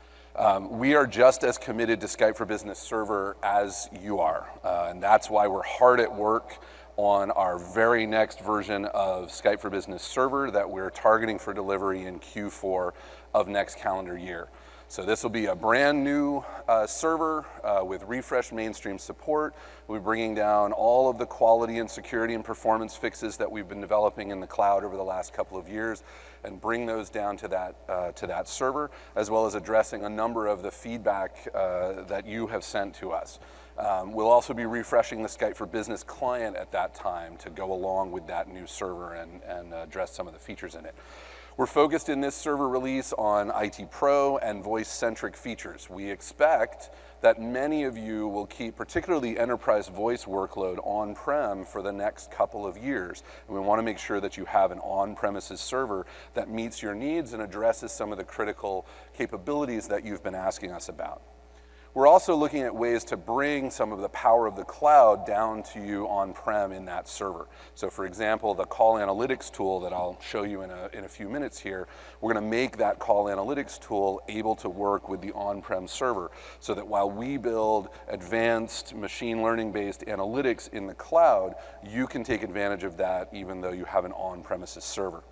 We are just as committed to Skype for Business Server as you are, and that's why we're hard at work on our very next version of Skype for Business Server that we're targeting for delivery in Q4 of next calendar year. So this will be a brand new server with refreshed mainstream support. We'll be bringing down all of the quality and security and performance fixes that we've been developing in the cloud over the last couple of years, and bring those down to that server, as well as addressing a number of the feedback that you have sent to us. We'll also be refreshing the Skype for Business client at that time to go along with that new server and address some of the features in it. We're focused in this server release on IT Pro and voice-centric features. We expect that many of you will keep particularly enterprise voice workload on-prem for the next couple of years. And we want to make sure that you have an on-premises server that meets your needs and addresses some of the critical capabilities that you've been asking us about. We're also looking at ways to bring some of the power of the cloud down to you on-prem in that server. So for example, the call analytics tool that I'll show you in a few minutes here, we're going to make that call analytics tool able to work with the on-prem server, so that while we build advanced machine learning-based analytics in the cloud, you can take advantage of that even though you have an on-premises server.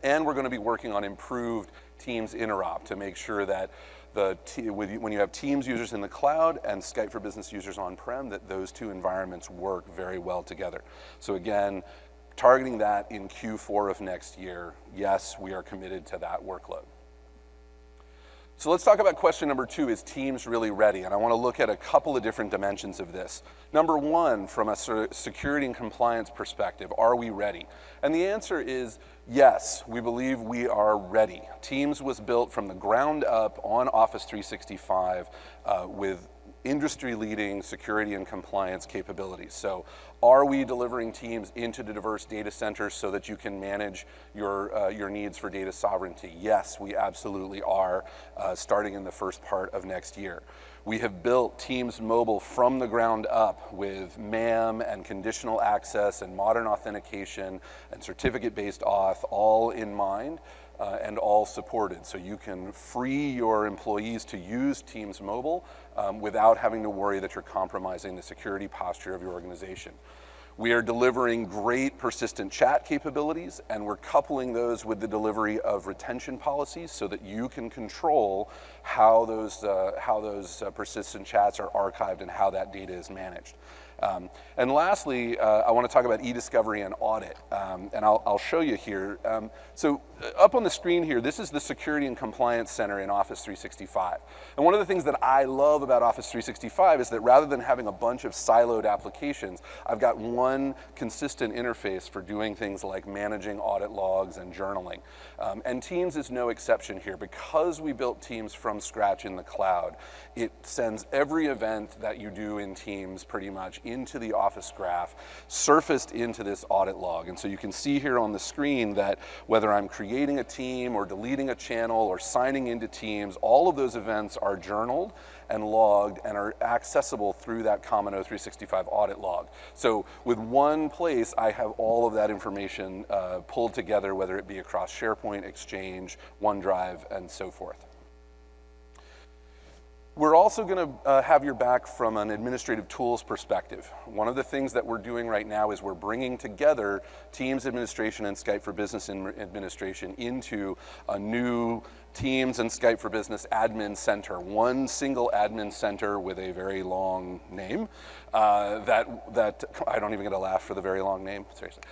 And we're going to be working on improved Teams interop to make sure that when you have Teams users in the cloud and Skype for Business users on-prem, that those 2 environments work very well together. So again, targeting that in Q4 of next year. Yes, we are committed to that workload. So let's talk about question number 2, is Teams really ready? And I want to look at a couple of different dimensions of this. Number 1, from a security and compliance perspective, are we ready? And the answer is yes, we believe we are ready. Teams was built from the ground up on Office 365 with industry-leading security and compliance capabilities. So are we delivering Teams into the diverse data centers so that you can manage your needs for data sovereignty? Yes, we absolutely are, starting in the first part of next year. We have built Teams Mobile from the ground up with MAM and conditional access and modern authentication and certificate-based auth all in mind. And all supported. So you can free your employees to use Teams Mobile without having to worry that you're compromising the security posture of your organization. We are delivering great persistent chat capabilities, and we're coupling those with the delivery of retention policies so that you can control how those persistent chats are archived and how that data is managed. And lastly, I want to talk about e-discovery and audit, and I'll show you here. So up on the screen here, this is the Security and Compliance Center in Office 365. And one of the things that I love about Office 365 is that rather than having a bunch of siloed applications, I've got one consistent interface for doing things like managing audit logs and journaling. And Teams is no exception here. Because we built Teams from scratch in the cloud, it sends every event that you do in Teams pretty much into the Office graph, surfaced into this audit log. And so you can see here on the screen that whether I'm creating a team or deleting a channel or signing into Teams, all of those events are journaled and logged and are accessible through that Common O365 audit log. So with one place, I have all of that information pulled together, whether it be across SharePoint, Exchange, OneDrive, and so forth. We're also going to have your back from an administrative tools perspective. One of the things that we're doing right now is we're bringing together Teams administration and Skype for Business administration into a new Teams and Skype for Business admin center, one single admin center with a very long name that I don't even get a laugh for the very long name, seriously.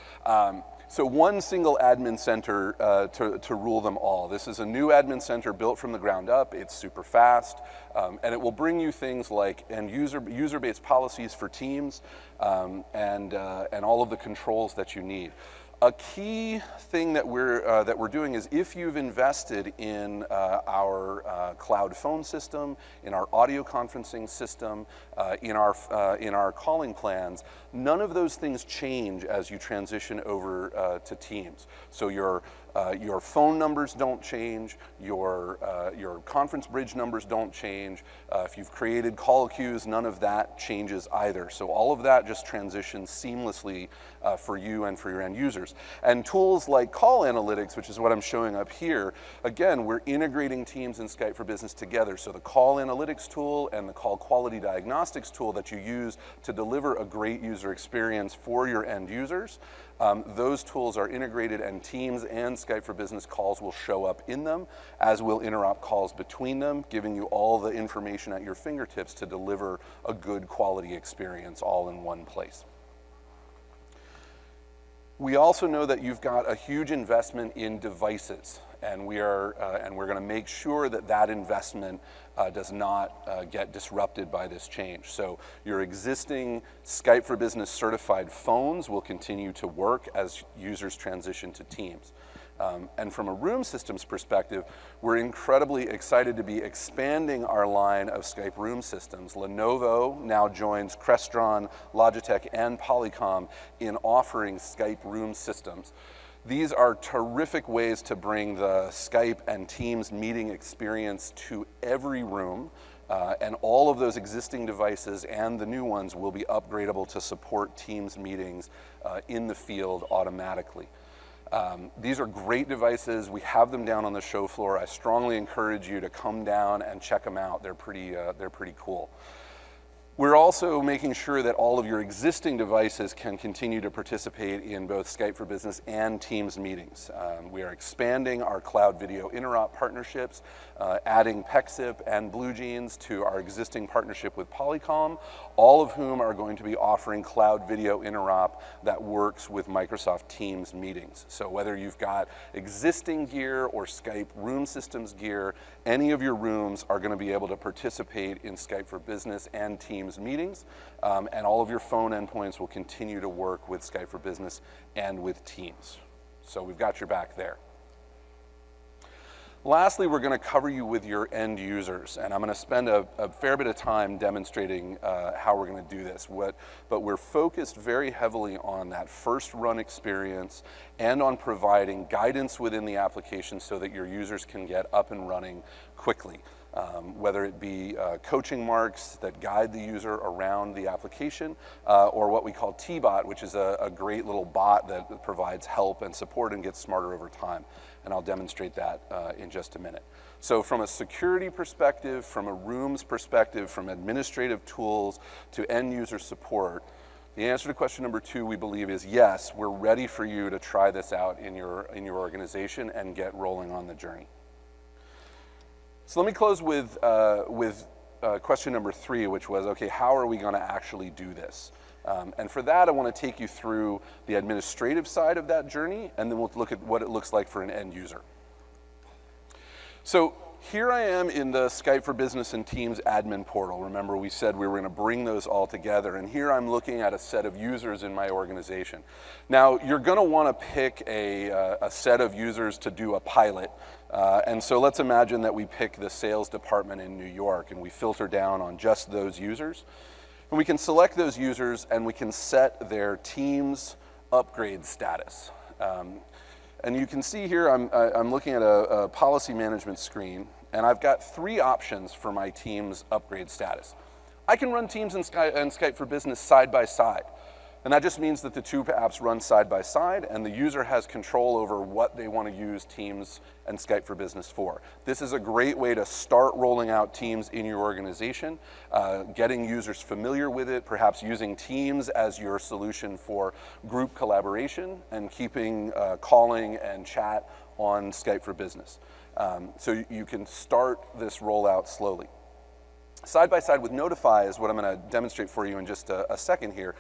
So one single admin center to rule them all. This is a new admin center built from the ground up. It's super fast, and it will bring you things like user-based policies for Teams and all of the controls that you need. A key thing that we're doing is if you've invested in our cloud phone system, in our audio conferencing system, in our calling plans, none of those things change as you transition over to Teams. So your phone numbers don't change, your conference bridge numbers don't change. If you've created call queues, none of that changes either. So all of that just transitions seamlessly for you and for your end users. And tools like call analytics, which is what I'm showing up here, again, we're integrating Teams and Skype for Business together. So the call analytics tool and the call quality diagnostics tool that you use to deliver a great user experience for your end users, those tools are integrated, and Teams and Skype for Business calls will show up in them, as will interop calls between them, giving you all the information at your fingertips to deliver a good quality experience all in one place. We also know that you've got a huge investment in devices, and we're going to make sure that that investment does not get disrupted by this change. So your existing Skype for Business certified phones will continue to work as users transition to Teams. And from a room systems perspective, we're incredibly excited to be expanding our line of Skype room systems. Lenovo now joins Crestron, Logitech, and Polycom in offering Skype room systems. These are terrific ways to bring the Skype and Teams meeting experience to every room, and all of those existing devices and the new ones will be upgradable to support Teams meetings in the field automatically. These are great devices. We have them down on the show floor. I strongly encourage you to come down and check them out. They're pretty cool. We're also making sure that all of your existing devices can continue to participate in both Skype for Business and Teams meetings. We are expanding our cloud video interop partnerships, adding PEXIP and BlueJeans to our existing partnership with Polycom, all of whom are going to be offering cloud video interop that works with Microsoft Teams meetings. So whether you've got existing gear or Skype room systems gear, any of your rooms are going to be able to participate in Skype for Business and Teams meetings, and all of your phone endpoints will continue to work with Skype for Business and with Teams. So we've got your back there. Lastly, we're going to cover you with your end users, and I'm going to spend a fair bit of time demonstrating how we're going to do this. But we're focused very heavily on that first run experience and on providing guidance within the application so that your users can get up and running quickly. Whether it be coaching marks that guide the user around the application, or what we call T-Bot, which is a great little bot that provides help and support and gets smarter over time. And I'll demonstrate that in just a minute. So from a security perspective, from a rooms perspective, from administrative tools to end user support, the answer to question number 2, we believe, is yes, we're ready for you to try this out in your organization and get rolling on the journey. So let me close with question number 3, which was, okay, how are we going to actually do this? And for that, I want to take you through the administrative side of that journey, and then we'll look at what it looks like for an end user. So here I am in the Skype for Business and Teams admin portal. Remember, we said we were going to bring those all together, and here I'm looking at a set of users in my organization. Now, you're going to want to pick a set of users to do a pilot. And so let's imagine that we pick the sales department in New York, and we filter down on just those users. And we can select those users, and we can set their Teams upgrade status. And you can see here, I'm looking at a policy management screen, and I've got 3 options for my Teams upgrade status. I can run Teams and Skype for Business side by side. And that just means that the 2 apps run side by side, and the user has control over what they want to use Teams and Skype for Business for. This is a great way to start rolling out Teams in your organization, getting users familiar with it, perhaps using Teams as your solution for group collaboration, and keeping calling and chat on Skype for Business. So you can start this rollout slowly. Side by side with Notify is what I'm going to demonstrate for you in just a second here.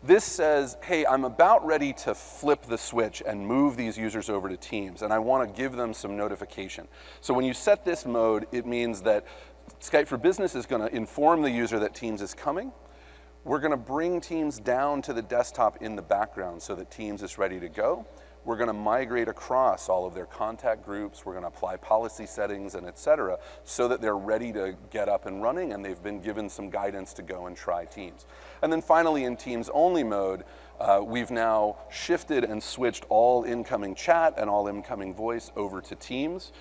This says, hey, I'm about ready to flip the switch and move these users over to Teams, and I want to give them some notification. So when you set this mode, it means that Skype for Business is going to inform the user that Teams is coming. We're going to bring Teams down to the desktop in the background so that Teams is ready to go. We're going to migrate across all of their contact groups. We're going to apply policy settings and et cetera so that they're ready to get up and running and they've been given some guidance to go and try Teams. And then finally in Teams only mode, we've now shifted and switched all incoming chat and all incoming voice over to Teams.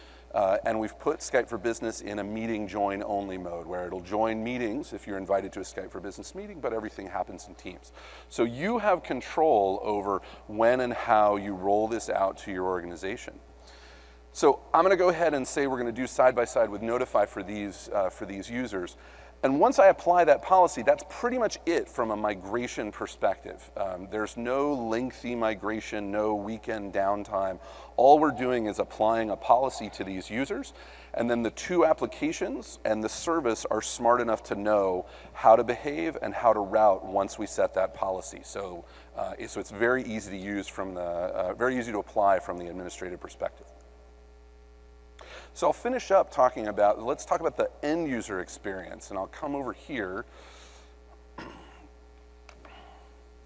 And we've put Skype for Business in a meeting join only mode where it'll join meetings if you're invited to a Skype for Business meeting, but everything happens in Teams. So you have control over when and how you roll this out to your organization. So I'm going to go ahead and say we're going to do side by side with Notify for these users. And once I apply that policy, that's pretty much it from a migration perspective. There's no lengthy migration, no weekend downtime. All we're doing is applying a policy to these users, and then the 2 applications and the service are smart enough to know how to behave and how to route once we set that policy. So it's very easy to use very easy to apply from the administrative perspective. So I'll finish up talking about, let's talk about the end user experience, and I'll come over here.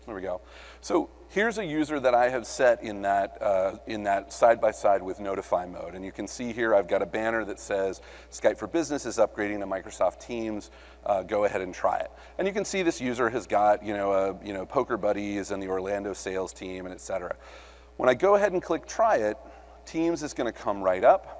There we go. So here's a user that I have set in that side-by-side with Notify mode, and you can see here I've got a banner that says Skype for Business is upgrading to Microsoft Teams. Go ahead and try it. And you can see this user has got Poker Buddies and the Orlando sales team and et cetera. When I go ahead and click Try It, Teams is going to come right up.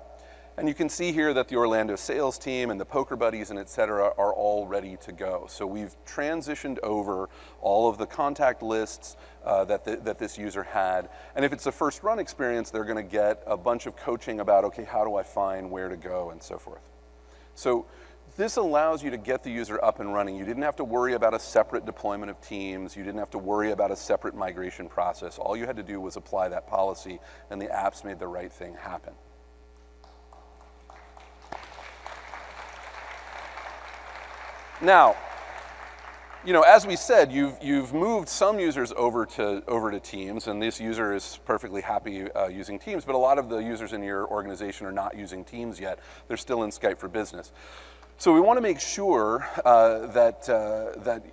And you can see here that the Orlando sales team and the Poker Buddies and et cetera are all ready to go. So we've transitioned over all of the contact lists that this user had. And if it's a first run experience, they're going to get a bunch of coaching about, okay, how do I find where to go and so forth. So This allows you to get the user up and running. You didn't have to worry about a separate deployment of Teams. You didn't have to worry about a separate migration process. All you had to do was apply that policy, and the apps made the right thing happen. Now, you know, as we said, you've moved some users over to Teams, and this user is perfectly happy using Teams, but a lot of the users in your organization are not using Teams yet. They're still in Skype for Business. So we want to make sure that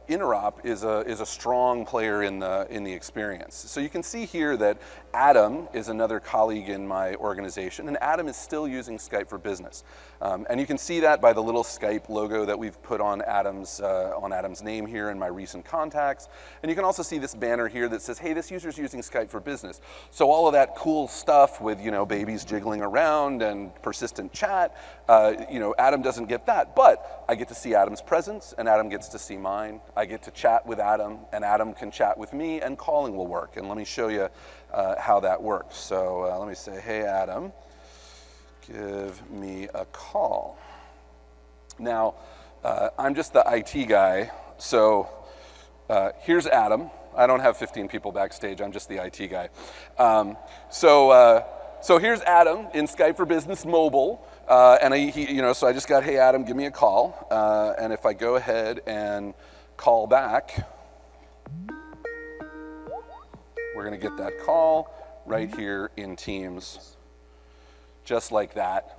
interop is a strong player in the experience. So you can see here that Adam is another colleague in my organization, and Adam is still using Skype for Business. And you can see that by the little Skype logo that we've put on Adam's name here in my recent contacts. And you can also see this banner here that says, hey, this user's using Skype for Business. So all of that cool stuff with, you know, babies jiggling around and persistent chat, you know, Adam doesn't get that. But I get to see Adam's presence, and Adam gets to see mine. I get to chat with Adam, and Adam can chat with me, and calling will work. And let me show you how that works. So let me say, hey, Adam, give me a call. Now, I'm just the IT guy, so here's Adam. I don't have 15 people backstage. I'm just the IT guy. So here's Adam in Skype for Business Mobile. So I just got, hey, Adam, give me a call. And if I go ahead and call back, we're going to get that call right here in Teams, just like that.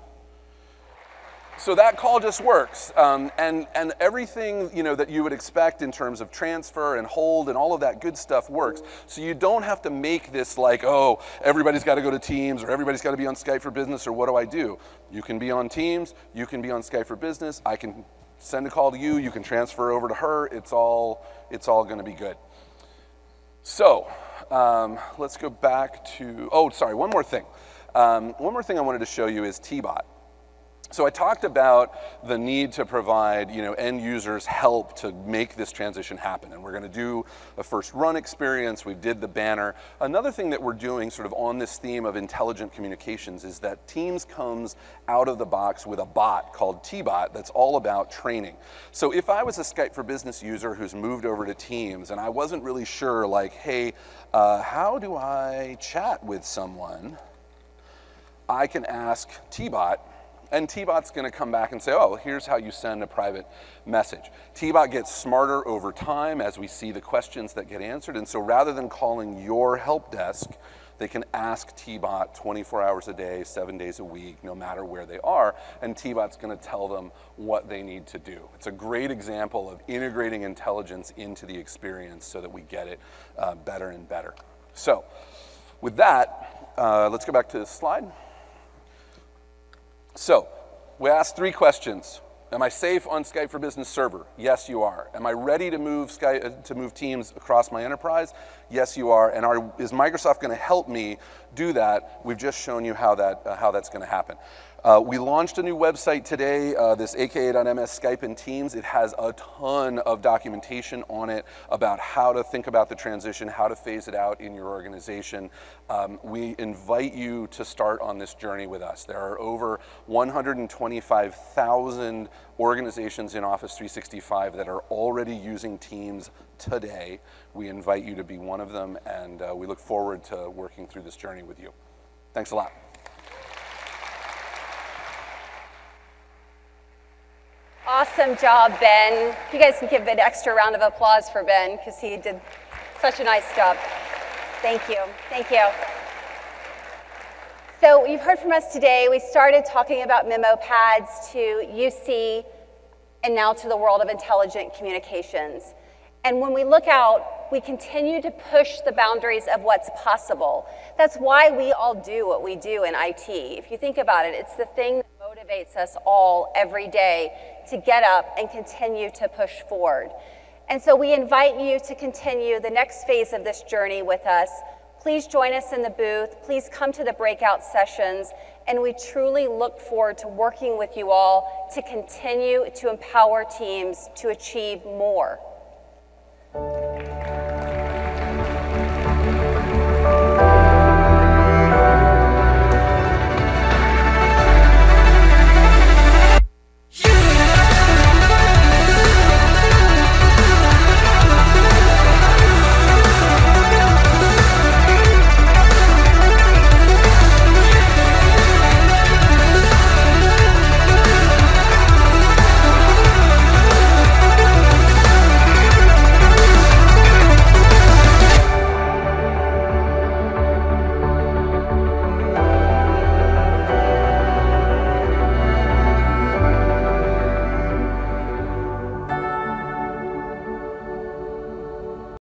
So that call just works, and everything, you know, that you would expect in terms of transfer and hold and all of that good stuff works. So you don't have to make this like, oh, everybody's got to go to Teams or everybody's got to be on Skype for Business or what do I do? You can be on Teams, you can be on Skype for Business. I can send a call to you, you can transfer over to her. It's all going to be good. So let's go back to, oh, sorry, one more thing. One more thing I wanted to show you is T-Bot. So I talked about the need to provide, you know, end users help to make this transition happen. And we're going to do a first run experience. We did the banner. Another thing that we're doing sort of on this theme of intelligent communications is that Teams comes out of the box with a bot called T-Bot that's all about training. So if I was a Skype for Business user who's moved over to Teams and I wasn't really sure, like, hey, how do I chat with someone? I can ask T-Bot. And T-Bot's going to come back and say, oh, here's how you send a private message. T-Bot gets smarter over time as we see the questions that get answered. And so rather than calling your help desk, they can ask T-Bot 24 hours a day, 7 days a week, no matter where they are. And T-Bot's going to tell them what they need to do. It's a great example of integrating intelligence into the experience so that we get it better and better. So with that, let's go back to this slide. So, we asked 3 questions. Am I safe on Skype for Business server? Yes, you are. Am I ready to move Teams across my enterprise? Yes, you are. And is Microsoft going to help me do that? We've just shown you how that's going to happen. We launched a new website today, this aka.ms Skype and Teams. It has a ton of documentation on it about how to think about the transition, how to phase it out in your organization. We invite you to start on this journey with us. There are over 125,000 organizations in Office 365 that are already using Teams today. We invite you to be one of them, and we look forward to working through this journey with you. Thanks a lot. Awesome job, Ben. You guys can give an extra round of applause for Ben because he did such a nice job. Thank you. Thank you. So you've heard from us today. We started talking about memo pads to UC and now to the world of intelligent communications. And when we look out, we continue to push the boundaries of what's possible. That's why we all do what we do in IT. If you think about it, it's the thing that motivates us all every day to get up and continue to push forward. And so we invite you to continue the next phase of this journey with us. Please join us in the booth. Please come to the breakout sessions. And we truly look forward to working with you all to continue to empower teams to achieve more.